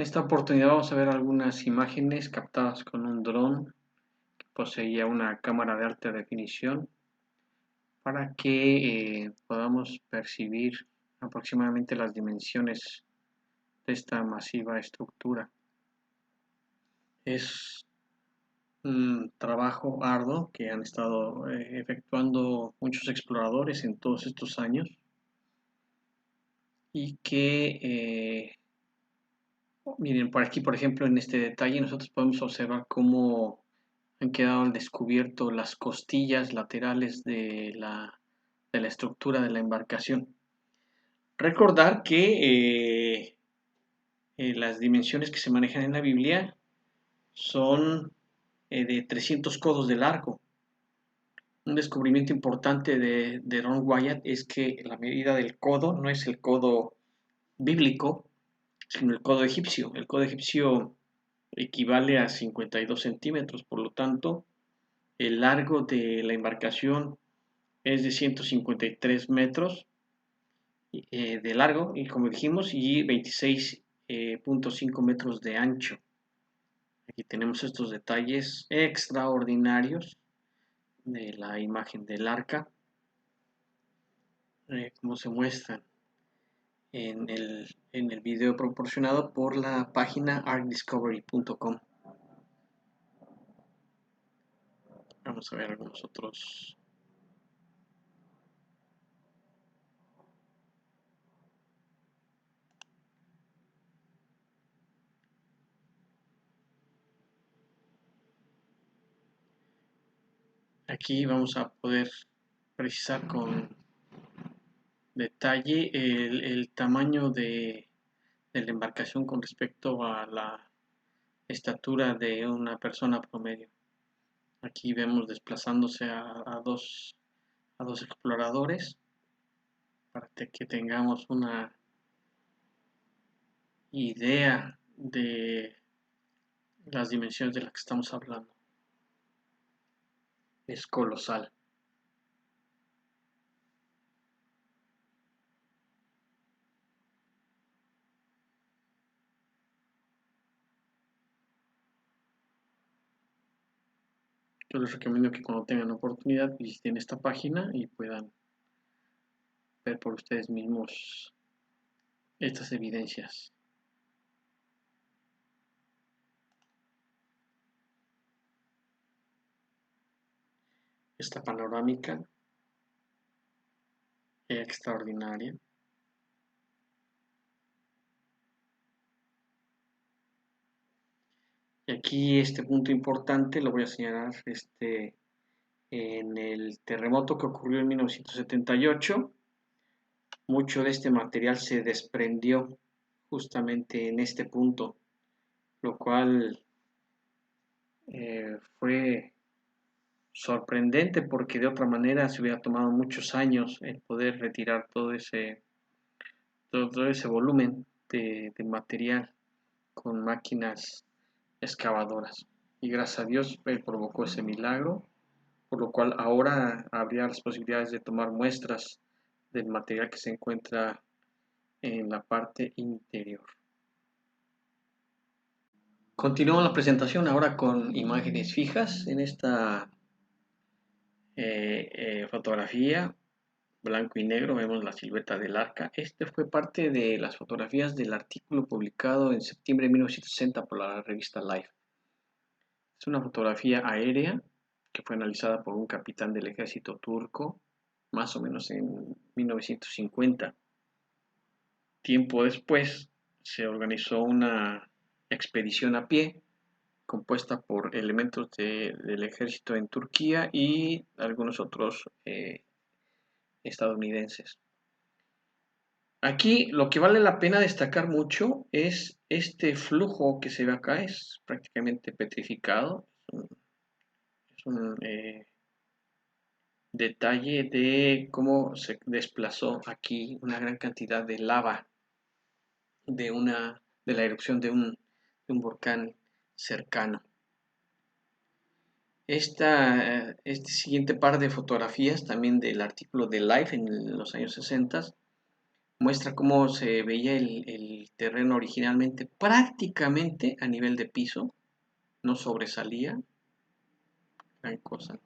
En esta oportunidad vamos a ver algunas imágenes captadas con un dron que poseía una cámara de alta definición para que podamos percibir aproximadamente las dimensiones de esta masiva estructura. Es un trabajo arduo que han estado efectuando muchos exploradores en todos estos años y que miren, por aquí, por ejemplo, en este detalle nosotros podemos observar cómo han quedado al descubierto las costillas laterales de la estructura de la embarcación. Recordar que las dimensiones que se manejan en la Biblia son de 300 codos de largo. Un descubrimiento importante de Ron Wyatt es que la medida del codo no es el codo bíblico, sino el codo egipcio. El codo egipcio equivale a 52 centímetros, por lo tanto, el largo de la embarcación es de 153 metros de largo, y como dijimos, y 26.5 metros de ancho. Aquí tenemos estos detalles extraordinarios de la imagen del arca, como se muestran en el video proporcionado por la página arcdiscovery.com. Vamos a ver algunos otros. Aquí vamos a poder precisar con detalle el tamaño de la embarcación con respecto a la estatura de una persona promedio. Aquí vemos desplazándose a dos exploradores para que tengamos una idea de las dimensiones de las que estamos hablando. Es colosal. Yo les recomiendo que cuando tengan oportunidad visiten esta página y puedan ver por ustedes mismos estas evidencias. Esta panorámica extraordinaria. Y aquí este punto importante lo voy a señalar en el terremoto que ocurrió en 1978. Mucho de este material se desprendió justamente en este punto, lo cual fue sorprendente porque de otra manera se hubiera tomado muchos años el poder retirar todo ese volumen de material con máquinas excavadoras. Y gracias a Dios él provocó ese milagro, por lo cual ahora habría las posibilidades de tomar muestras del material que se encuentra en la parte interior. Continúo la presentación ahora con imágenes fijas en esta fotografía blanco y negro. Vemos la silueta del arca. Este fue parte de las fotografías del artículo publicado en septiembre de 1960 por la revista Life. Es una fotografía aérea que fue analizada por un capitán del ejército turco más o menos en 1950. Tiempo después se organizó una expedición a pie compuesta por elementos del ejército en Turquía y algunos otros estadounidenses. Aquí lo que vale la pena destacar mucho es este flujo que se ve acá, es prácticamente petrificado, es un detalle de cómo se desplazó aquí una gran cantidad de lava de la erupción de un volcán cercano. Este siguiente par de fotografías, también del artículo de Life en los años 60, muestra cómo se veía el terreno originalmente prácticamente a nivel de piso, no sobresalía gran cosa.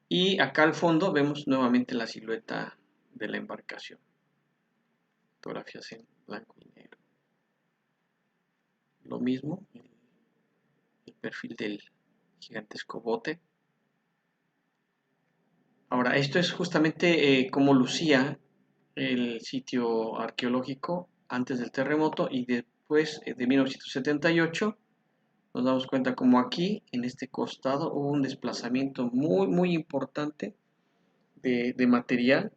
Y acá al fondo vemos nuevamente la silueta de la embarcación. Fotografías en blanco y negro. Lo mismo, el perfil del gigantesco bote. Ahora, esto es justamente cómo lucía el sitio arqueológico antes del terremoto y después de 1978 nos damos cuenta como aquí en este costado hubo un desplazamiento muy importante de material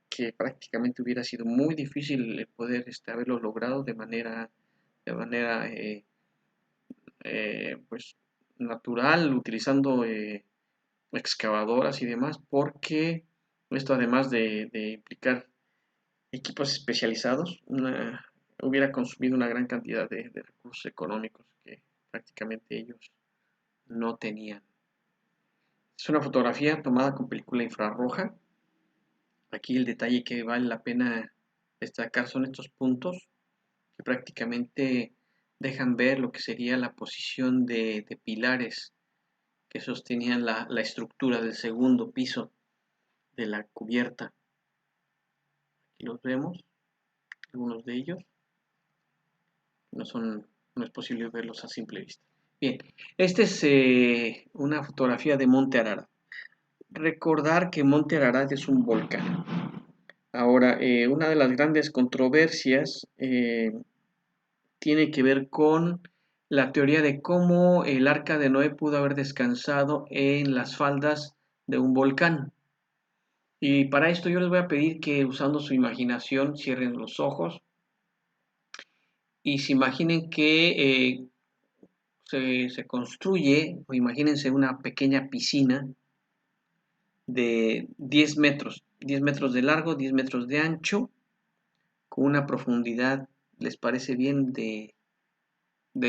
que prácticamente hubiera sido muy difícil poder haberlo logrado de manera pues natural utilizando excavadoras y demás, porque esto además de implicar equipos especializados hubiera consumido una gran cantidad de recursos económicos que prácticamente ellos no tenían. Es una fotografía tomada con película infrarroja. Aquí el detalle que vale la pena destacar son estos puntos que prácticamente dejan ver lo que sería la posición de pilares que sostenían la estructura del segundo piso de la cubierta. Aquí los vemos, algunos de ellos. No es posible verlos a simple vista. Bien, esta es una fotografía de Monte Ararat. Recordar que Monte Ararat es un volcán. Ahora, una de las grandes controversias tiene que ver con la teoría de cómo el arca de Noé pudo haber descansado en las faldas de un volcán. Y para esto yo les voy a pedir que usando su imaginación cierren los ojos y se imaginen que se construye, o imagínense una pequeña piscina de 10 metros de largo, 10 metros de ancho, con una profundidad, ¿les parece bien?, de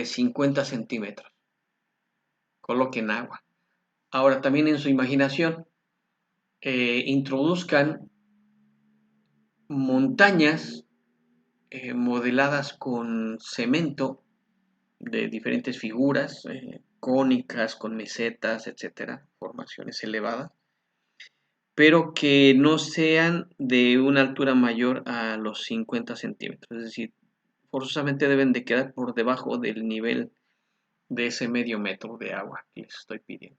50 centímetros. Coloquen agua. Ahora también en su imaginación introduzcan montañas modeladas con cemento de diferentes figuras, cónicas, con mesetas, etcétera, formaciones elevadas, pero que no sean de una altura mayor a los 50 centímetros, es decir, forzosamente deben de quedar por debajo del nivel de ese medio metro de agua que les estoy pidiendo.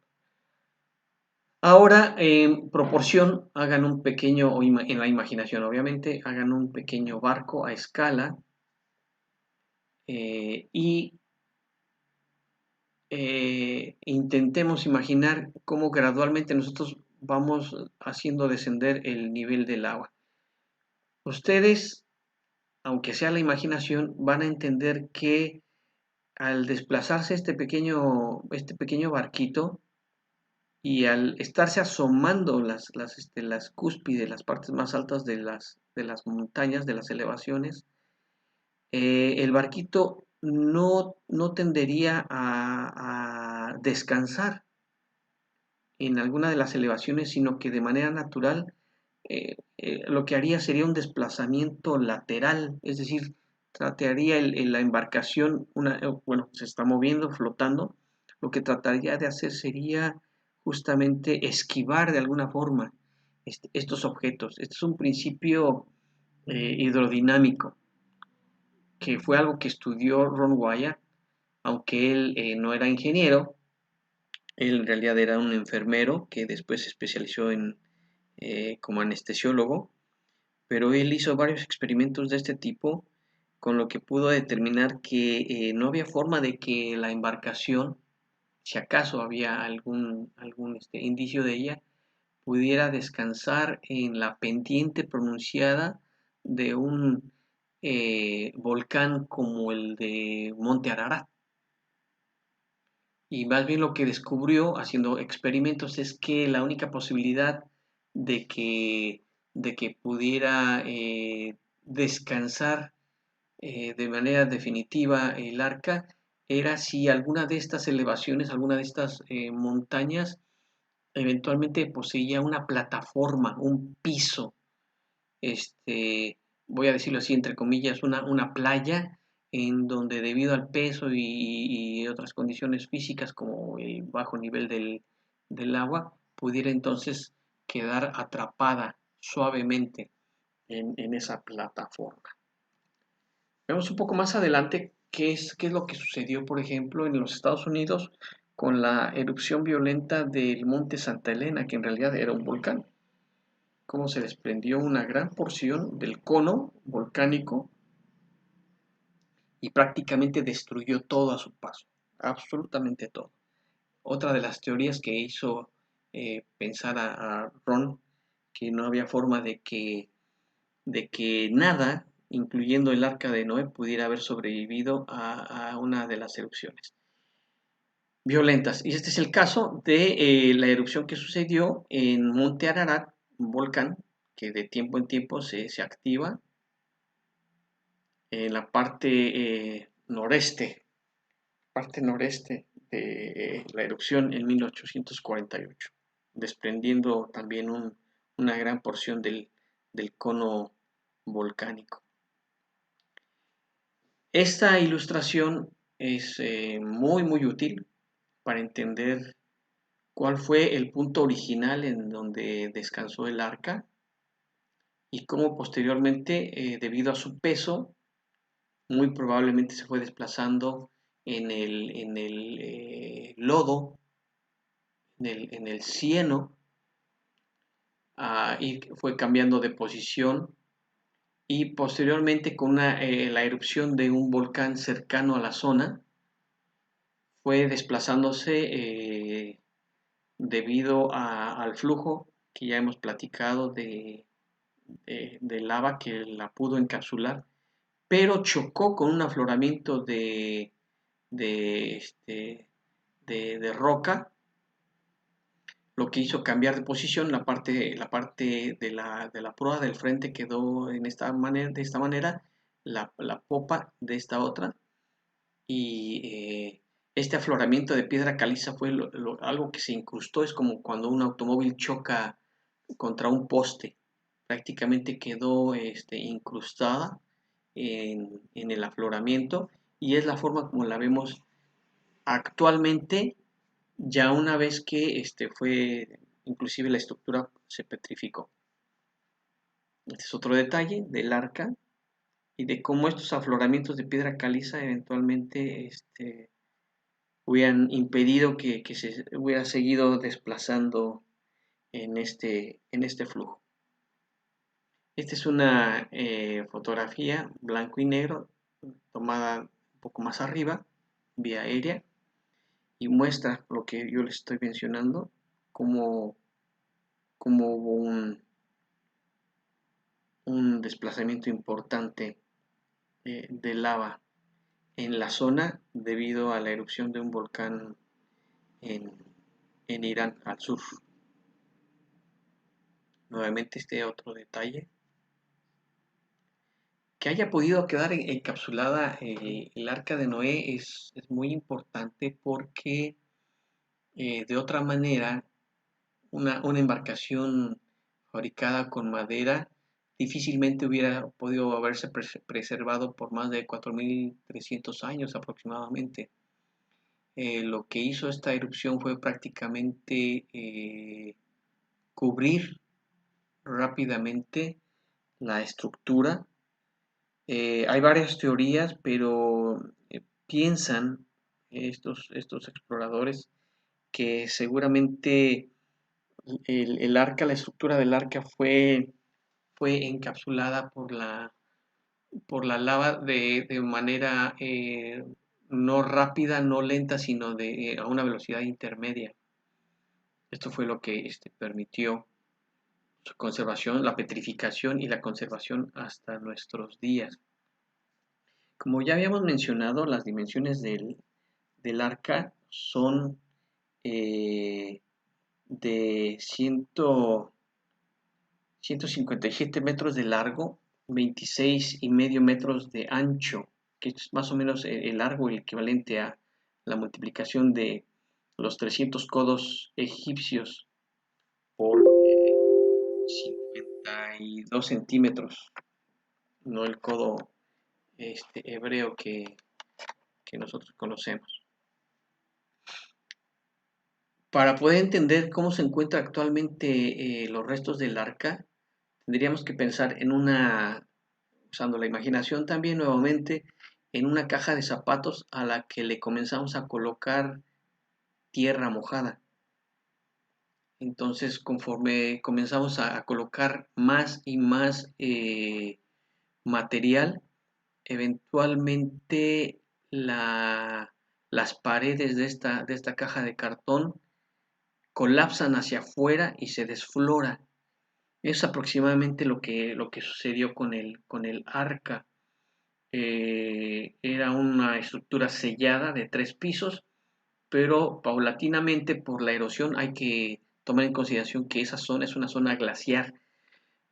Ahora, en proporción, hagan un pequeño, o en la imaginación obviamente, hagan un pequeño barco a escala y intentemos imaginar cómo gradualmente nosotros vamos haciendo descender el nivel del agua. Ustedes, aunque sea la imaginación, van a entender que al desplazarse este pequeño barquito y al estarse asomando las cúspides, las partes más altas de las montañas, de las elevaciones, el barquito no tendería a descansar en alguna de las elevaciones, sino que de manera natural lo que haría sería un desplazamiento lateral, es decir, trataría la embarcación, bueno, se está moviendo, flotando, lo que trataría de hacer sería justamente esquivar de alguna forma estos objetos. Este es un principio hidrodinámico, que fue algo que estudió Ron Wyatt, aunque él no era ingeniero, él en realidad era un enfermero que después se especializó como anestesiólogo, pero él hizo varios experimentos de este tipo, con lo que pudo determinar que no había forma de que la embarcación, si acaso había algún indicio de ella, pudiera descansar en la pendiente pronunciada de un volcán como el de Monte Ararat. Y más bien lo que descubrió haciendo experimentos es que la única posibilidad de que, de que pudiera descansar de manera definitiva el arca era si alguna de estas elevaciones, alguna de estas montañas, eventualmente poseía una plataforma, un piso, voy a decirlo así, entre comillas, una playa en donde debido al peso y otras condiciones físicas como el bajo nivel del agua, pudiera entonces quedar atrapada suavemente en esa plataforma. Vemos un poco más adelante qué es lo que sucedió, por ejemplo, en los Estados Unidos con la erupción violenta del Monte Santa Elena, que en realidad era un volcán. Cómo se desprendió una gran porción del cono volcánico y prácticamente destruyó todo a su paso, absolutamente todo. Otra de las teorías que hizo pensar a Ron que no había forma de que nada, incluyendo el arca de Noé, pudiera haber sobrevivido a una de las erupciones violentas. Y este es el caso de la erupción que sucedió en Monte Ararat, un volcán que de tiempo en tiempo se activa en la parte noreste de la erupción en 1848, desprendiendo también una gran porción del cono volcánico. Esta ilustración es muy, muy útil para entender cuál fue el punto original en donde descansó el arca y cómo posteriormente, debido a su peso, muy probablemente se fue desplazando en el lodo, en el cieno, y fue cambiando de posición y posteriormente con la erupción de un volcán cercano a la zona, fue desplazándose debido al flujo que ya hemos platicado de lava que la pudo encapsular, pero chocó con un afloramiento de, este, de roca, lo que hizo cambiar de posición. La parte de la proa del frente quedó de esta manera, la popa de esta otra, y este afloramiento de piedra caliza fue algo que se incrustó. Es como cuando un automóvil choca contra un poste, prácticamente quedó incrustada en el afloramiento, y es la forma como la vemos actualmente, ya una vez que inclusive la estructura se petrificó. Este es otro detalle del arca y de cómo estos afloramientos de piedra caliza eventualmente hubieran impedido que se hubiera seguido desplazando en este flujo. Esta es una fotografía blanco y negro tomada un poco más arriba, vía aérea, y muestra lo que yo les estoy mencionando, cómo hubo un desplazamiento importante de lava en la zona debido a la erupción de un volcán en, en Irán, al sur. Nuevamente este otro detalle. Que haya podido quedar encapsulada el arca de Noé es muy importante porque de otra manera una embarcación fabricada con madera difícilmente hubiera podido haberse preservado por más de 4.300 años aproximadamente. Lo que hizo esta erupción fue prácticamente cubrir rápidamente la estructura. Hay varias teorías, pero piensan estos exploradores que seguramente la estructura del arca fue encapsulada por la lava de manera no rápida, no lenta, sino a una velocidad intermedia. Esto fue lo que permitió su conservación, la petrificación y la conservación hasta nuestros días. Como ya habíamos mencionado, las dimensiones del arca son de 157 metros de largo, 26,5 metros de ancho, que es más o menos el largo, el equivalente a la multiplicación de los 300 codos egipcios por 52 centímetros no el codo hebreo que nosotros conocemos. Para poder entender cómo se encuentra actualmente los restos del arca, tendríamos que pensar en usando la imaginación también nuevamente, en una caja de zapatos a la que le comenzamos a colocar tierra mojada. Entonces, conforme comenzamos a colocar más y más material, eventualmente las paredes de esta caja de cartón colapsan hacia afuera y se desflora. Es aproximadamente lo que sucedió con el arca. Era una estructura sellada de 3 pisos, pero paulatinamente por la erosión hay que tomar en consideración que esa zona es una zona glaciar.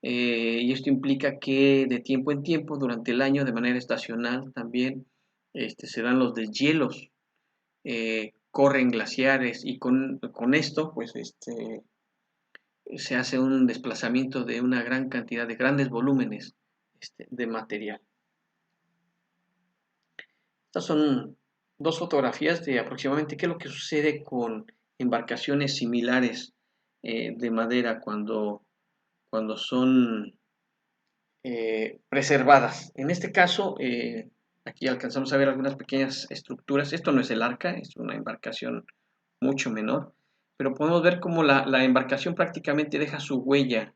Y esto implica que de tiempo en tiempo, durante el año, de manera estacional también, se dan los deshielos, corren glaciares y con esto, pues, se hace un desplazamiento de una gran cantidad, de grandes volúmenes de material. Estas son 2 fotografías de aproximadamente qué es lo que sucede con embarcaciones similares de madera cuando son preservadas. En este caso, aquí alcanzamos a ver algunas pequeñas estructuras. Esto no es el arca, es una embarcación mucho menor, pero podemos ver cómo la embarcación prácticamente deja su huella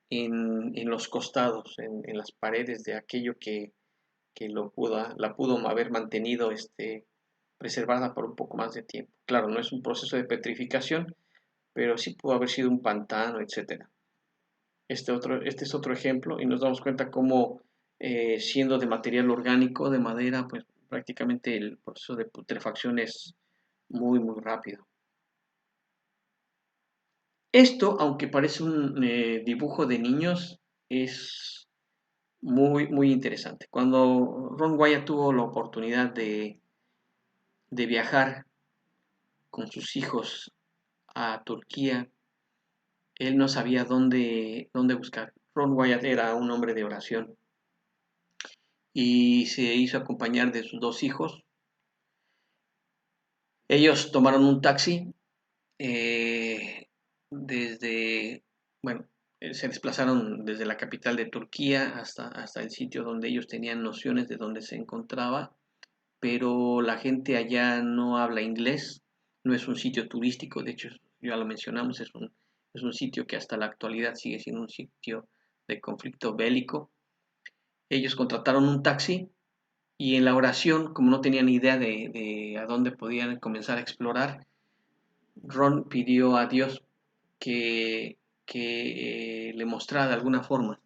en los costados, en las paredes de aquello que la pudo haber mantenido preservada por un poco más de tiempo. Claro, no es un proceso de petrificación, pero sí pudo haber sido un pantano, etcétera. Este es otro ejemplo y nos damos cuenta cómo siendo de material orgánico, de madera, pues prácticamente el proceso de putrefacción es muy, muy rápido. Esto, aunque parece un dibujo de niños, es muy, muy interesante. Cuando Ron Wyatt tuvo la oportunidad de viajar con sus hijos a Turquía, él no sabía dónde buscar. Ron Wyatt era un hombre de oración y se hizo acompañar de sus 2 hijos. Ellos tomaron un taxi desde, bueno, se desplazaron desde la capital de Turquía hasta el sitio donde ellos tenían nociones de dónde se encontraba, pero la gente allá no habla inglés, no es un sitio turístico, de hecho ya lo mencionamos, es un sitio que hasta la actualidad sigue siendo un sitio de conflicto bélico. Ellos contrataron un taxi y en la oración, como no tenían idea de a dónde podían comenzar a explorar, Ron pidió a Dios que le mostrara de alguna forma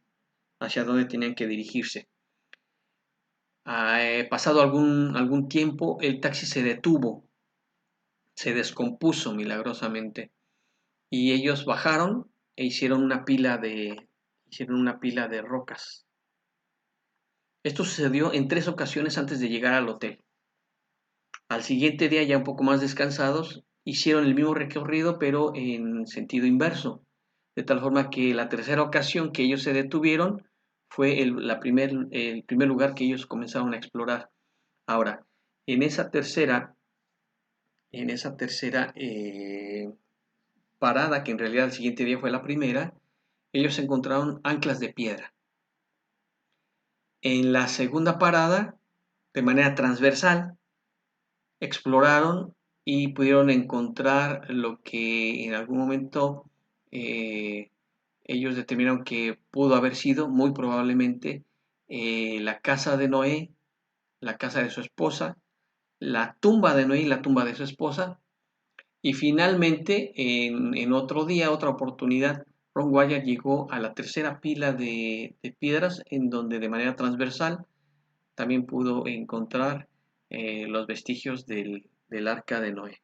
hacia dónde tenían que dirigirse. Pasado algún tiempo, el taxi se detuvo, se descompuso milagrosamente y ellos bajaron e hicieron una pila de rocas. Esto sucedió en 3 ocasiones antes de llegar al hotel. Al siguiente día, ya un poco más descansados, hicieron el mismo recorrido pero en sentido inverso, de tal forma que la tercera ocasión que ellos se detuvieron fue el primer lugar que ellos comenzaron a explorar. Ahora, en esa tercera, parada, que en realidad el siguiente día fue la primera, ellos encontraron anclas de piedra. En la segunda parada, de manera transversal, exploraron y pudieron encontrar lo que en algún momento eh, ellos determinaron que pudo haber sido muy probablemente la casa de Noé, la casa de su esposa, la tumba de Noé y la tumba de su esposa. Y finalmente, en otro día, otra oportunidad, Ron Wyatt llegó a la tercera pila de piedras en donde de manera transversal también pudo encontrar los vestigios del arca de Noé.